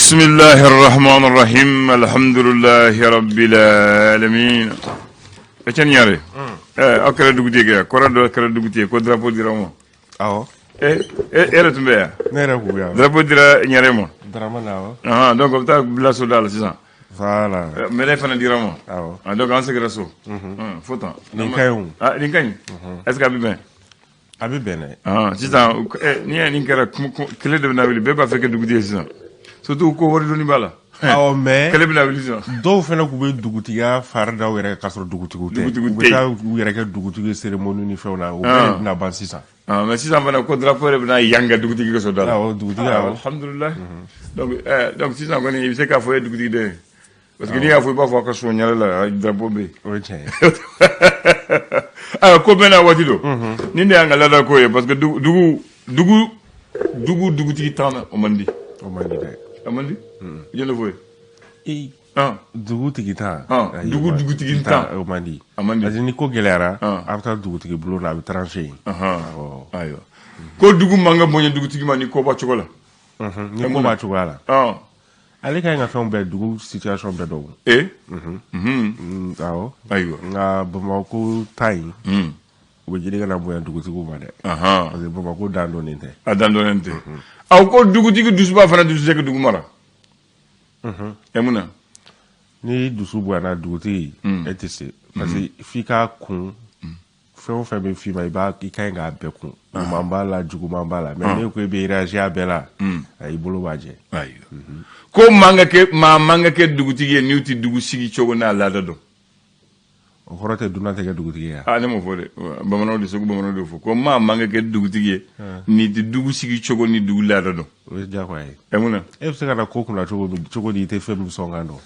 بسم الله الرحمن الرحيم الحمد لله رب العالمين اتن ياري akara dugutiga korado akara dugutiga ko drapeau dira mo awo era tumbe ya nere ku ya drapeau dira nyare mo drama nawo donc ta bila so dal c'est ça voilà mais les fana dira mo awo donc en secret so photo ni kayun ni kany est-ce que abi bene c'est ça ni kera clé de na wili be ba feke dugutiga c'est ça surtout ko wori doni bala awo mais clé de na wili ça do fena ku be dugutiga far daw yere kasro dugutigu te ku ta yere ke dugutigu cérémonie ni fewna o be na ban sisa mais si ça va ko drapeau na yanga dugutiga so dal awo dugutiga alhamdulillah donc si ça ko ni c'est ka foye dugutiga de parce que ni a foye pas fois ka so nyala la drapeau be o che ko bena watido ni ne anga la ko parce que dugutiga tana o mandi de amandi je le vois dugutigi ta dugutigi ta o mandi amandi azini ko gelera after dugutigi bulo na bi trancher ayo ko dugu manga bonye dugutigi mani ko ba chokola ni ko ba chokola ale kay nga fon be dugu situation be do awo ayo nga bama ko tay o jidi na boya dugutigi ma de parce que bama ko dando nente aw ko dugutigi dusuba fana dusu sek dugu mara emuna ni dusu bo na dugutigi etc parce que fika kun fɛn fɛn bɛ fi ma i b'a i kan k'a bɛɛ kun ɲuman b'a la juguman b'a la mais ne ko i bɛ réagir a bɛɛ la i bolo b'a jɛ ko man ka kɛ dugutigi ye n'u tɛ dugu sigi cogo n'a laada dɔn o kɔrɔ tɛ dunan tɛ kɛ dugutigi ye ne m'o fɔ dɛ bamananw de segu bamananw de fɔ ko man ka kɛ dugutigi ye n'i tɛ dugu sigi cogo ni dugu laada dɔn o ye diyagoya ye mun na e bɛ se ka na ko kunna cogo di i tɛ fɛn min sɔn kan dɔn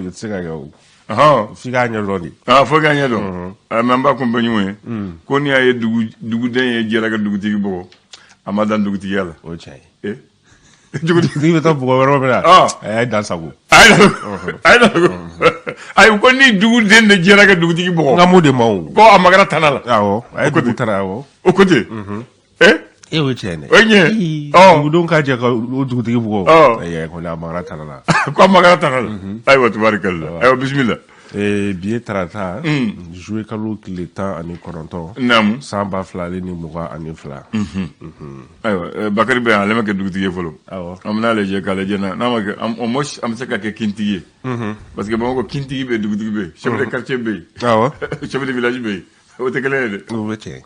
i tɛ se ka kɛ o f'i k'a ɲɛ dɔn de fo k'a ɲɛ dɔn mais an b'a kun bɛ ɲɔgɔn ye ko n'i y'a ye duguden ye jɛra ka dugutigi bɔgɔ a ma dan dugutigiya la o ye tiɲɛ ye dugutigi bɛ taa bɔgɔ wɛrɛ min na a y'a dan sago ayi ko ni duguden de jɛra ka dugutigi bɔgɔ n ka mun de ma o ko a ma kɛra tana la awɔ a ye dugu tana awɔ o ko ten e o ye tiɲɛ dɛ o ɲɛ dugudenw ka jɛ ka o dugutigi bugɔ kɔni a ma kɛra tana la ko a ma kɛra tana la ayiwa tubarikala ayiwa bisimila bi ye tarata juwe kalo tile 19 naamu san 2022 ayiwa bakari bɛ yan ale ma kɛ dugutigi ye fɔlɔ awɔ an bɛna lajɛ k'a lajɛ n'a ma kɛ au moins an bɛ se ka kɛ kintigi ye parce que bamakɔ kintigi bɛ yen dugutigi bɛ yen chef de quartier bɛ yen awɔ chef de village bɛ yen o tɛ kelen ye dɛ o bɛ tiɲɛ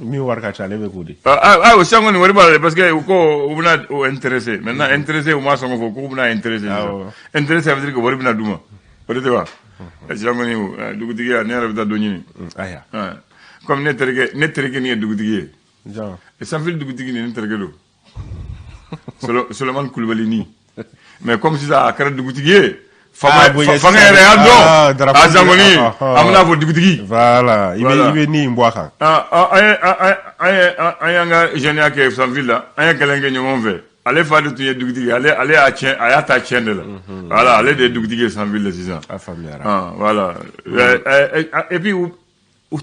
min wari ka ca ale bɛ k'o de o sisan kɔni wari b'a la parce que ko u bɛna o intéressé maintenant intéressé u m'a sɔn k'o fɔ k'u bɛna intéressé intéressé ça veut dire que wari bɛna d'u ma o de tɛ wa sisan kɔni dugutigiya ne yɛrɛ bɛ taa dɔ ɲini aya comme ne terikɛ nin ye dugutigi ye sanfili dugutigi nin ne terikɛ don Solomani Kulibali ni mais comme sisan a kɛra dugutigi ye fanga yɛrɛ y'a dɔn a zan kɔni an bɛna fɔ dugutigi voilà i bɛ ni in bɔ a kan an y'an ka jɛnɛya kɛ sanfili la an ye kɛlɛ kɛ ɲɔgɔn fɛ ale fa de tun ye dugutigi ale y'a ta tiɲɛ de la voilà ale de ye dugutigi ye sanfili la sisan a faamuyara voilà et puis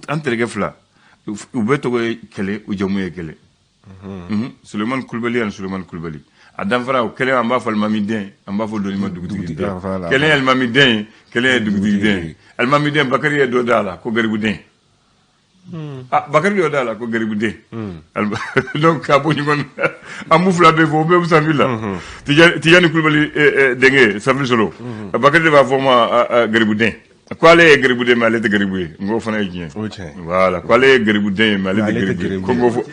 an terikɛ fila u bɛɛ tɔgɔ ye kɛlɛ u jamu ye kɛlɛ Solomani Kulibali ani Solomani Kulibali a danfara o kelen an b'a fɔ alimami den an b'a fɔ dɔnnima dugutigi den kelen ye alimami den ye kelen ye dugutigi den ye alimami den Bakari ye dɔ d'a la ko garibu den Bakari y'o d'a la ko garibu den donc k'a bɔ ɲɔgɔn na an b'u fila bɛɛ fɔ o bɛɛ bɛ sanfili la Tijani Kulibali denkɛ sanfili sɔrɔ Bakari de b'a fɔ ma garibu den ko ale ye garibu den mais ale tɛ garibu ye n ko fana ye tiɲɛ voilà ko ale ye garibu den ye mais ale tɛ garibu ye ko n ko fɔ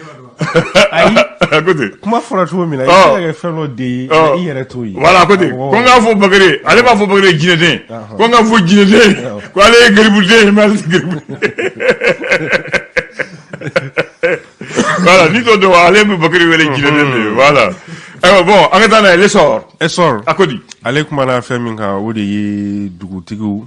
ayi a ko ten kuma fɔra cogo min na i bɛ se ka kɛ fɛn dɔ de ye i yɛrɛ t'o ye voilà a ko ten ko n k'a fɔ Bakari ale b'a fɔ Bakari ye jinɛden ko n k'a fɔ jinɛden ko ale ye garibu den ye mais ale tɛ garibu voilà ni t'o dɔn ale bɛ Bakari wele jinɛden de ye voilà ayiwa bon an ka taa n'a ye essor a ko di ale kumana fɛn min kan o de ye dugutigiw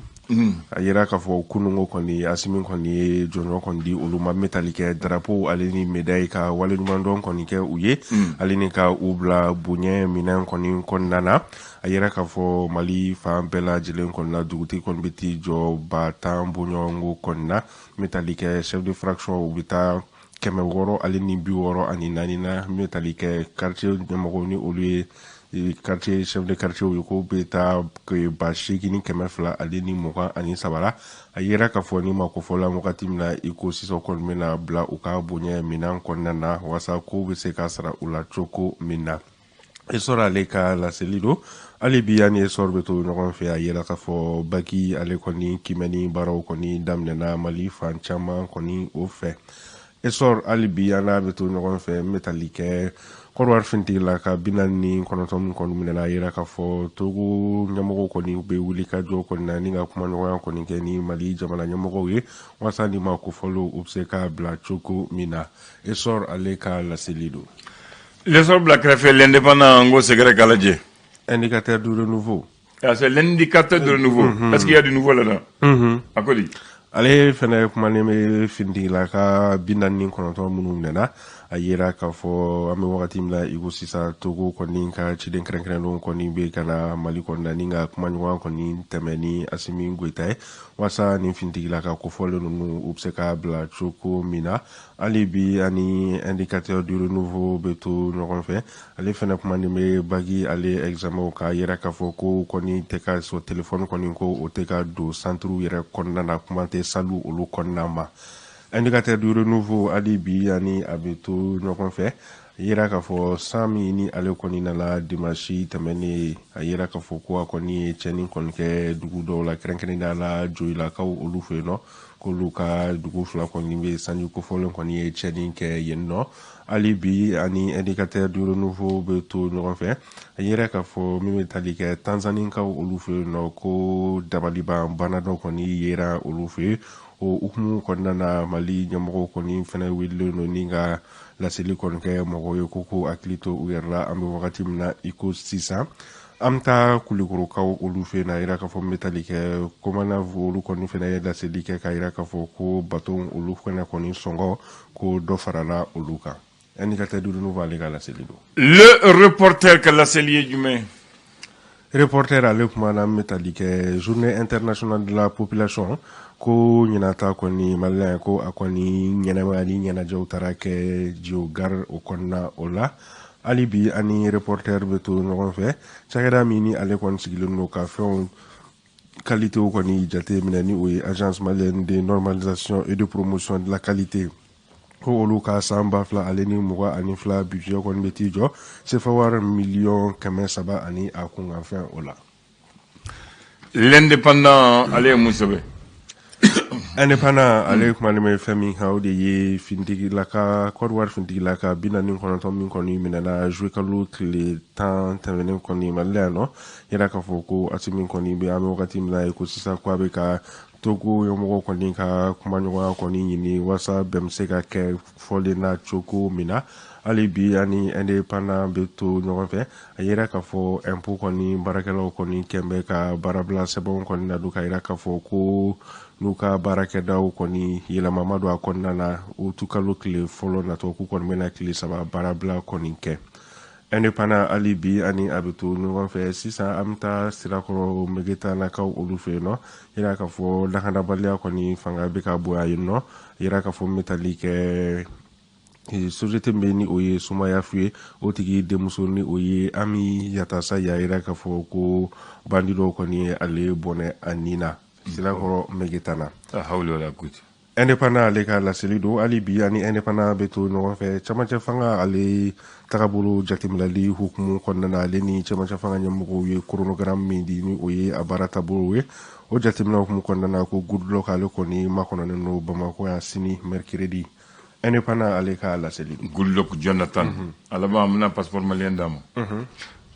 a yira k'a fɔ kunungo kɔni Asimi kɔni ye jɔnjɔn kɔni di olu ma metali kɛ drapeau ale ni médaille ka waleɲumandɔn kɔni kɛ u ye ale ni ka u bila bonya minɛn kɔni kɔnɔna na a yira k'a fɔ Mali fan bɛɛ lajɛlen kɔni na dugutigi kɔni bɛ t'i jɔ ba tan boɲɔgɔnko kɔni na metali kɛ chef de fraction u bɛ taa kɛmɛ wɔɔrɔ ale ni 64 na min tali kɛ quartier ɲɛmɔgɔw ni olu ye quartier chef de quartier ye ko bɛ taa ba 8 ni 200 ale ni 23 a yera ka fɔ ni ma ko fɔla wagati min na i ko sisan kɔni bɛna bila u ka bonya minan kɔnɔna na wasa ko bɛ se ka sara u la cogo min na esɔr ale ka laseli don ale bi ani esɔr bɛ to ɲɔgɔn fɛ a yera ka fɔ baki ale kɔni kimɛni baaraw kɔni daminɛna mali fan caman kɔni o fɛ esɔr ali bi ana bɛ to ɲɔgɔn fɛ n bɛ tali kɛ kɔrɔwari finitigi ka 49 min kɔni minɛna a yera ka fɔ togo ɲɛmɔgɔw kɔni bɛ wuli ka jɔ kɔni na ni ka kuma ɲɔgɔnya kɔni kɛ ni mali jamana ɲɛmɔgɔw ye wasa ni ma kofɔlo u bɛ se ka bila cogo min na esɔr ale ka laseli don l'essor bila kɛrɛfɛ l'indépendant ngo segɛrɛ k'a lajɛ indicateur du renouveau c'est l'indicateur de renouveau est-ce qu'il y a du nouveau là-dedans a ko di ale fɛnɛ kumanen bɛ finitigi ka 49 minnu minɛna a yera k'a fɔ an bɛ wagati min na i ko sisan togo kɔni ka ciden kɛrɛnkɛrɛnlenw kɔni bɛ ka na mali kɔnɔna ni ka kumaɲɔgɔn kɔni tɛmɛ ni asimi goyita ye wasa nin finitigi ka kofɔlen ninnu u bɛ se ka bila cogo min na hali bi ani indicateur du renouveau bɛ to ɲɔgɔn fɛ ale fɛnɛ kumanen bɛ bagi ale examenw ka yera k'a fɔ ko kɔni tɛ ka so telefɔni kɔni ko o tɛ ka don centre yɛrɛ kɔnɔna na kuma tɛ salu olu kɔnɔna ma indicateur du renouveau hali bi ani a bɛ to ɲɔgɔn fɛ a yera k'a fɔ san min ni ale kɔni nana dimanche tɛmɛnen a yera k'a fɔ ko a kɔni ye cɛnni kɔni kɛ dugu dɔw la kɛrɛnkɛrɛnnenya la joyilakaw olu fɛ yen nɔ k'olu ka dugu fila kɔni bɛ sanji kofɔlen kɔni ye cɛnni kɛ yen nɔ hali bi ani indicateur du renouveau bɛ to ɲɔgɔn fɛ a yera k'a fɔ min bɛ tali kɛ tanzanikaw olu fɛ yen nɔ ko dabaliban bana dɔ kɔni yera olu fɛ yen o hukumu kɔnɔna na mali ɲɛmɔgɔw kɔni fɛnɛ wililen don ni ka laseli kɔni kɛ mɔgɔw ye ko hakili to u yɛrɛ la an bɛ wagati min na i ko sisan an bɛ taa kulikorokaw olu fɛ yen na yira k'a fɔ n bɛ tali kɛ komanave olu kɔni fɛnɛ ye laseli kɛ ka yira k'a fɔ ko bato olu fɛnɛ kɔni sɔngɔ ko dɔ farala olu kan indicateur du renouveau ale ka laseli don le reporter ka laseli ye jumɛn reporter ale kumana n bɛ tali kɛ journée internationale de la population ko ɲinata kɔni maliyɛn ko a kɔni ɲɛnɛmaya ni ɲɛnajɛw taara kɛ Diogar o kɔnɔna o la hali bi ani reporter bɛ to ɲɔgɔn fɛ cakɛda min ni ale kɔni sigilen don ka fɛnw qualitéw kɔni jate minɛ ni o ye agence malienne de normalisation et de promotion de la qualité ko olu ka san 2022 ale ni 22 budget kɔni bɛ t'i jɔ sefa wari miliyɔn 300 ani a kunkanfɛn o la l'indépendant ale ye mun sɛbɛ indépendant ale kuma bɛ fɛn min kan o de ye finitigilaka Côte d'Ivoire finitigilaka 49 min kɔni minɛna juillet kalo tile 10 tɛmɛnen kɔni mali la yan nɔ yɛrɛ k'a fɔ ko asimi kɔni bɛ an bɛ wagati min na ye ko sisan ko a bɛ ka togo ɲɛmɔgɔ kɔni ka kumaɲɔgɔnya kɔni ɲini wasa bɛn bɛ se ka kɛ fɔlen na cogo min na hali bi ani indépendant bɛ to ɲɔgɔn fɛ a yira k'a fɔ impôt kɔni baarakɛlaw kɔni kɛn bɛ ka baarabila sɛbɛnw kɔni na don ka yira k'a fɔ ko n'u ka baarakɛdaw kɔni yɛlɛma ma don a kɔnɔna na o tu kalo tile fɔlɔ natɔ k'u kɔni bɛna tile 3 baarabila kɔni kɛ indépendant hali bi ani a bɛ to ɲɔgɔn fɛ sisan an bɛ taa sirakɔrɔ megetanakaw olu fɛ yen nɔ yira k'a fɔ lakanabaliya kɔni fanga bɛ ka bonya yen nɔ yira k'a fɔ n bɛ tali kɛ société bɛ ni o ye sumaya fu ye o tigi denmuso ni o ye ami yatasa ya yira k'a fɔ ko bandi dɔw kɔni ye ale bɔnɛ a nin na sirakɔrɔ megetana indépendant ale ka laseli don hali bi ani indépendant bɛ to ɲɔgɔn fɛ cɛmancɛ fanga ale tagabolo jateminɛli hukumu kɔnɔna na ale ni cɛmancɛ fanga ɲɛmɔgɔw ye chronogramme min di ni o ye a baara taabolo ye o jateminɛ hukumu kɔnɔna na ko Goodluck ale kɔni makɔnɔnen don Bamako yan sini mercredi indépendant ale ka laseli don Goodluck Jonathan ala ba amna passeport malien dama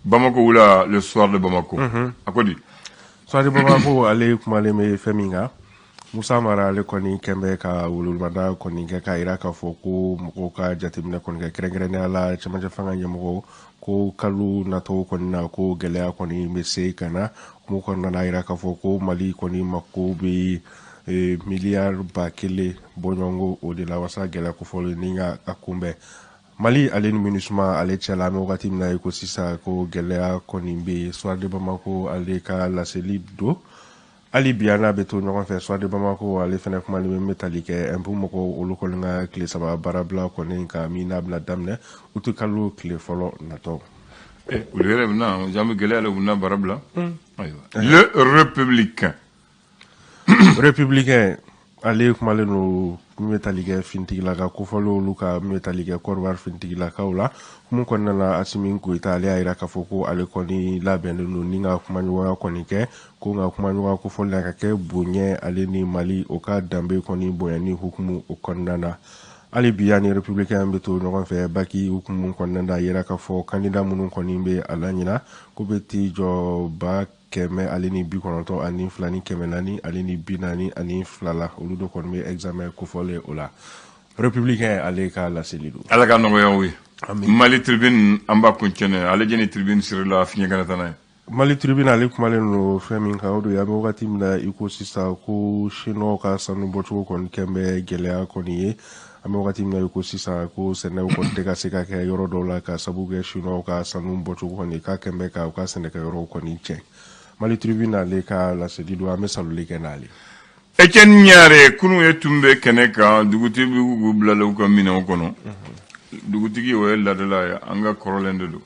Bamako wula le soir de Bamako a ko di soir de Bamako ale kumalen bɛ fɛn min kan Musa Mara ale kɔni kɛn bɛ ka wolomada kɔni kɛ k'a yira k'a fɔ ko mɔgɔw ka jateminɛ kɔni kɛ kɛrɛnkɛrɛnnenya la cɛmancɛ fanga ɲɛmɔgɔw ko kalo natɔw kɔni na ko gɛlɛya kɔni bɛ se ka na mun kɔnɔna na a yira k'a fɔ ko Mali kɔni mako bɛ miliyari 1,000 bɔɲɔgɔnko o de la wasa gɛlɛya kofɔlen ni ka a kunbɛn Mali ale ni MINUSMA ale cɛ la an bɛ wagati min na ye ko sisan ko gɛlɛya kɔni bɛ soir de Bamako ale ka laseli don Ali biana be to ɲɔgɔn fɛ soit de Bamako ale fɛnɛ kumali bɛ metali kɛ un peu mɔgɔ olu kɔni ka tile saba baarabila kɔni ka min n'a bɛna daminɛ u tɛ kalo tile fɔlɔ natɔ. Olu yɛrɛ bɛna jambe gɛlɛya le bɛna baarabila. Ayiwa le républicain. Républicain ale kumalen no metalikɛ fintigila ka kofɔli olu ka metalikɛ Côte-d'Ivoire fintigilakaw la mun kɔnɔna na Asimi Goïta ale y'a yira k'a fɔ ko ale kɔni labɛnnen don ni ka kumaɲɔgɔnya kɔni kɛ ko nka kumaɲɔgɔnya kofɔli la ka kɛ bonya ale ni Mali o ka danbe kɔni bonya ni hukumu o kɔnɔna na. Hali bi ani républicain bɛ to ɲɔgɔn fɛ baki hukumu kɔnɔna na a yira k'a fɔ candidat minnu kɔni bɛ a la ɲina ko bɛ t'i jɔ ba kɛmɛ ale ni 92 ani 2 ni 400 ale ni 40 ani 2 la olu de kɔni bɛ examen kofɔlen o la. Républicain ale ka laseli don. Ala ka nɔgɔya u ye. Mali tribune an b'a kuncɛnɛ ale jɛni tribune siri la fiɲɛ kana taa n'a ye. Mali tribune ale kumalen no fɛn min kan o don an bɛ wagati min na i ko sisan ko chinois ka sanu bɔcogo kɔni kɛn bɛ gɛlɛya kɔni ye. An bɛ wagati min na i ko sisan ko sɛnɛw kɔni tɛ ka se ka kɛ yɔrɔ dɔw la ka sabu kɛ chinois ka sanu bɔcogo kɔni k'a kɛn bɛ ka u ka sɛnɛkɛyɔrɔw kɔni tiɲɛ. Mali tribune ale ka laseli don an bɛ saloli kɛ n'ale. Etienne Ɲare kunu ye tun bɛ kɛnɛ kan dugutigi b'u bilala u ka minɛnw kɔnɔ. Dugutigi o ye ladala ye an ka kɔrɔlen de don.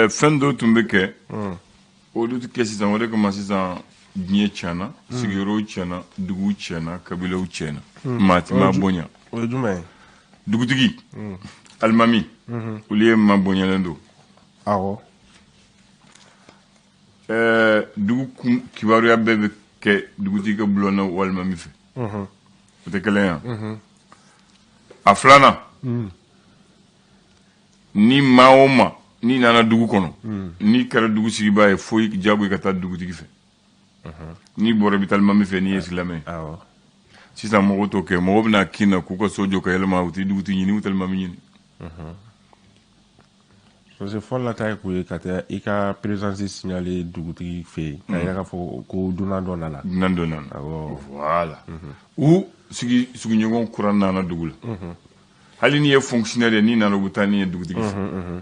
Fɛn dɔ tun bɛ kɛ olu tɛ kɛ sisan o de kama sisan diɲɛ tiɲɛna sigiyɔrɔw tiɲɛna duguw tiɲɛna kabilaw tiɲɛna maa tɛ maa bonya. O ye jumɛn ye? Dugutigi alimami olu ye maa bonyalen don. Awɔ. Dugu kibaruya bɛɛ bɛ kɛ dugutigi ka bulon na walima min fɛ o tɛ kelen ya a filanan ni maa o maa n'i nana dugu kɔnɔ n'i kɛra dugu sigiba ye fo jago i ka taa dugutigi fɛ n'i bɔra i bɛ taa alimami fɛ n'i ye silamɛ sisan mɔgɔw t'o kɛ mɔgɔw bɛna kin na k'u ka so jɔ ka yɛlɛma u tɛ dugutigi ɲini u tɛ alimami ɲini. Parce que fɔlɔ la ta ye k'u ye ka taa i ka présence signaler dugutigi fɛ yen k'a yira k'a fɔ ko dunan dɔ nana. Dunan dɔ nana voilà u sigiɲɔgɔn kura nana dugu la hali n'i ye fonctionnaire ye n'i nana u bɛ taa n'i ye dugutigi fɛ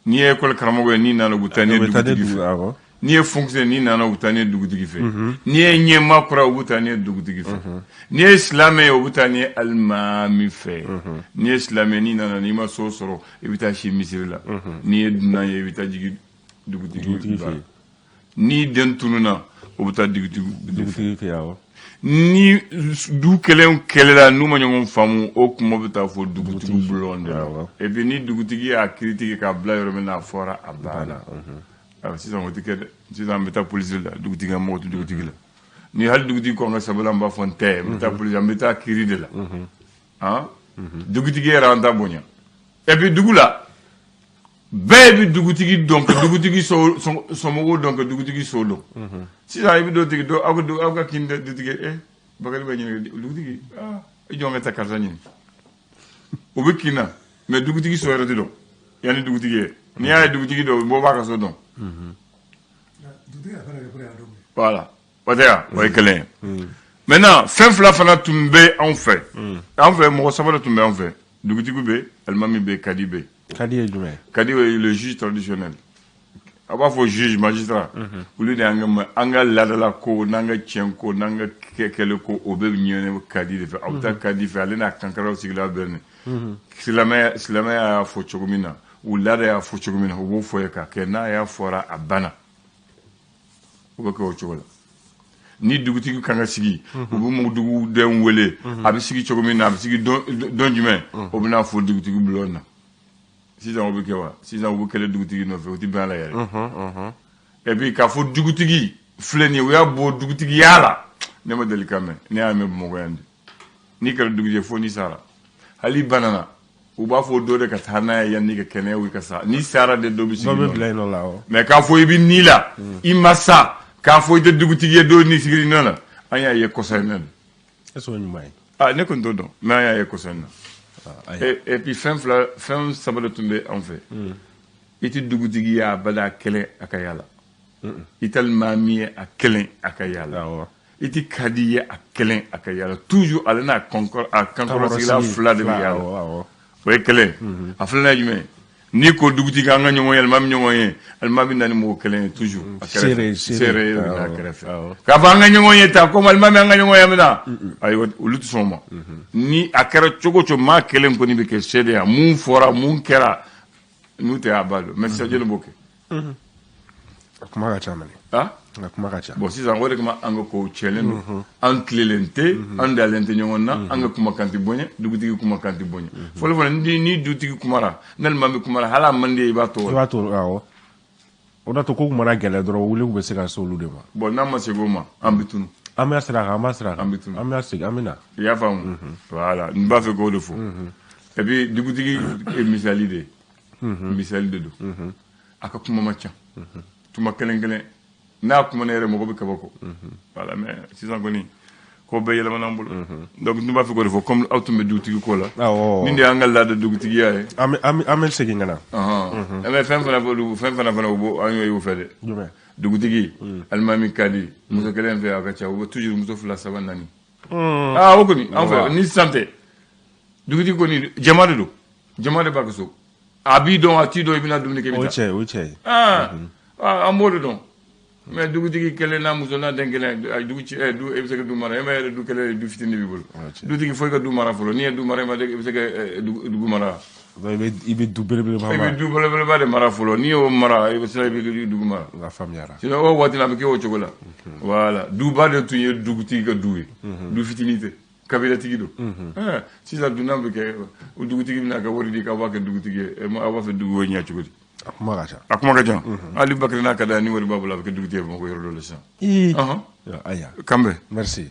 n'i ye école karamɔgɔ ye n'i nana u bɛ taa n'i ye dugutigi fɛ n'i ye fonctionnaire n'i nana u bɛ taa n'i ye dugutigi fɛ n'i ye ɲɛmaa kura u bɛ taa n'i ye dugutigi fɛ n'i ye silamɛ ye u bɛ taa n'i ye alimami fɛ n'i ye silamɛ n'i nana n'i ma so sɔrɔ i bɛ taa si misiri la n'i ye dunan ye i bɛ taa jigin dugutigi fɛ n'i den tununna u bɛ taa dugutigi fɛ awɔ ni du kelen kɛlɛla n'u ma ɲɔgɔn faamu o kuma bɛ taa fɔ dugutigi bulon de la et puis ni dugutigi y'a critique k'a bila yɔrɔ min na a fɔra a banna. Sisan o tɛ kɛ dɛ sisan an bɛ taa polisi la dugutigi an mɔgɔ tɛ dugutigi la ni hali dugutigi kɔn ka sabali an b'a fɔ n tɛ n bɛ taa polisi an bɛ taa kiiri de la dugutigi yɛrɛ an ta bonya et puis dugu la bɛɛ bɛ dugutigi dɔn ka dugutigi somɔgɔw dɔn ka dugutigi so dɔn sisan i bɛ dɔ tigi dɔn aw ka kin dutigi Bakari bɛ ɲininka dugutigi i jɔn bɛ taa karisa ɲini o bɛ kin na mais dugutigi so yɛrɛ tɛ dɔn yanni dugutigi ye n'i y'a ye dugutigi dɔn bɔ b'a ka so dɔn. Voilà o tɛ yan o ye kelen ye maintenant fɛn fila fana tun bɛ anw fɛ mɔgɔ saba de tun bɛ anw fɛ dugutigi bɛ alimami bɛ kadi bɛ. Kadi ye jumɛn ye? Kadi ye le juge traditionnel a b'a fɔ juge magistrat olu de an ka ladala ko n'an ka tiɲɛ ko n'an ka kɛlɛ ko o bɛ ɲɛɲini kadi de fɛ a bɛ taa kadi fɛ ale n'a kankaraw sigila bɛɛ ni silamɛya y'a fɔ cogo min na u laada y'a fɔ cogo min na u b'o fɔ ye k'a kɛ n'a y'a fɔra a banna o bɛ kɛ o cogo la ni dugutigi kan ka sigi u bɛ dugudenw wele a bɛ sigi cogo min na a bɛ sigi don jumɛn o bɛ n'a fɔ dugutigi bulon na sisan o bɛ kɛ wa sisan u bɛ kɛlɛ dugutigi nɔfɛ o tɛ bɛn a la yɛrɛ et puis k'a fɔ dugutigi filɛ nin ye u y'a bɔ dugutigiya la ne ma deli ka mɛn ne y'a mɛn Bamakɔ yan de n'i kɛra dugutigi ye fo n'i sara hali banana u b'a fɔ dɔ de ka taa n'a ye yan n'i ka kɛnɛya i ka sa n'i sara de dɔ bɛ sigi nɔ la mais k'a fɔ i bɛ ni la i ma sa k'a fɔ i tɛ dugutigi ye dɔ ni sigiri nɔ la an y'a ye kɔsa in na de. Est-ce que o ɲuman ye? Ne kɔni t'o dɔn mais an y'a ye kɔsa in na et puis fɛn saba de tun bɛ anw fɛ i tɛ dugutigi ye a bada kɛlɛ a ka yala i tɛ alimami ye a kɛlɛ a ka yala i tɛ kadi ye a kɛlɛ a ka yala toujours ale n'a kankɔrɔsigila fila de bɛ yala o ye kɛlɛ a filanan ye jumɛn ni ko dugutigi an ka ɲɔgɔn ye alimami ɲɔgɔn ye alimami na ni mɔgɔ kelen ye toujours seere na kɛrɛfɛ k'a fɔ an ka ɲɔgɔn ye ta comme alimami an ka ɲɔgɔn ye mina ayiwa olu tɛ sɔn ma ni a kɛra cogo o cogo maa kelen kɔni bɛ kɛ seede yan mun fɔra mun kɛra n'u tɛ a ba dɔn mais sisan jeli b'o kɛ a kuma ka ca mani a kuma ka ca bon sisan o de kama an ka kow cɛlen don an tilelen tɛ an dalen tɛ ɲɔgɔn na an ka kumakan tɛ bonya dugutigi kumakan tɛ bonya fɔlɔ fɔlɔ ni dugutigi kumara ni alimami kumara hali a man di ye i b'a tɔgɔ i b'a to awɔ o da to ko kumana gɛlɛ dɔrɔn wuli bɛ se ka se olu de ma bon n'a ma segin o ma an bɛ tunu an bɛ sira kan an b'a sira kan an bɛ tunu an bɛ segin an bɛ na i y'a faamu voilà n b'a fɛ k'o de fɔ et puis dugutigi ye misali de ye misali de don a ka kuma ma ca tuma kelen kelen n'a kuma ne yɛrɛ mɔgɔ bɛ kaba kɔ voilà mais sisan kɔni ko bɛɛ yɛlɛmana an bolo donc n b'a fɛ k'o de fɔ comme aw tun bɛ dugutigi ko la nin de y'an ka laada dugutigiya ye an bɛ segin ka na mais fɛn fana u b'o an y'o fɛ dɛ dugutigi alimami ka di muso kelen fɛ a ka ca u bɛ toujours muso 2 3 4 o kɔni an fɛ ni sisan tɛ dugutigi kɔni jama de don jama de b'a ka so a b'i dɔn a t'i dɔn i bɛna dumuni kɛ i bɛ taa o ye cɛ ye an b'o de dɔn mais dugutigi kelen n'a muso n'a den kelen du i bɛ se ka du mara e ma yɛrɛ du kelen du fitinin b'i bolo dutigi fo i ka du mara fɔlɔ n'i ye du mara i bɛ se ka dugu mara i bɛ du belebeleba i bɛ du belebeleba de mara fɔlɔ n'i y'o mara i bɛ se i bɛ dugu mara a faamuyara sinon o waati la a bɛ kɛ o cogo la voilà duba de tun ye dugutigi ka du ye du fitinin tɛ kabilatigi don sisan dunan bɛ kɛ o dugutigi bɛna kɛ wari di k'a b'a kɛ dugutigi ye a b'a fɛ dugu o ɲɛ cogo di a kuma ka ca a kuma ka ca hali bakari n'a ka da ni wari b'a bolo a bɛ kɛ dugutigi ye bamakɔ yɔrɔ dɔ la sisan aya kanbɛ merci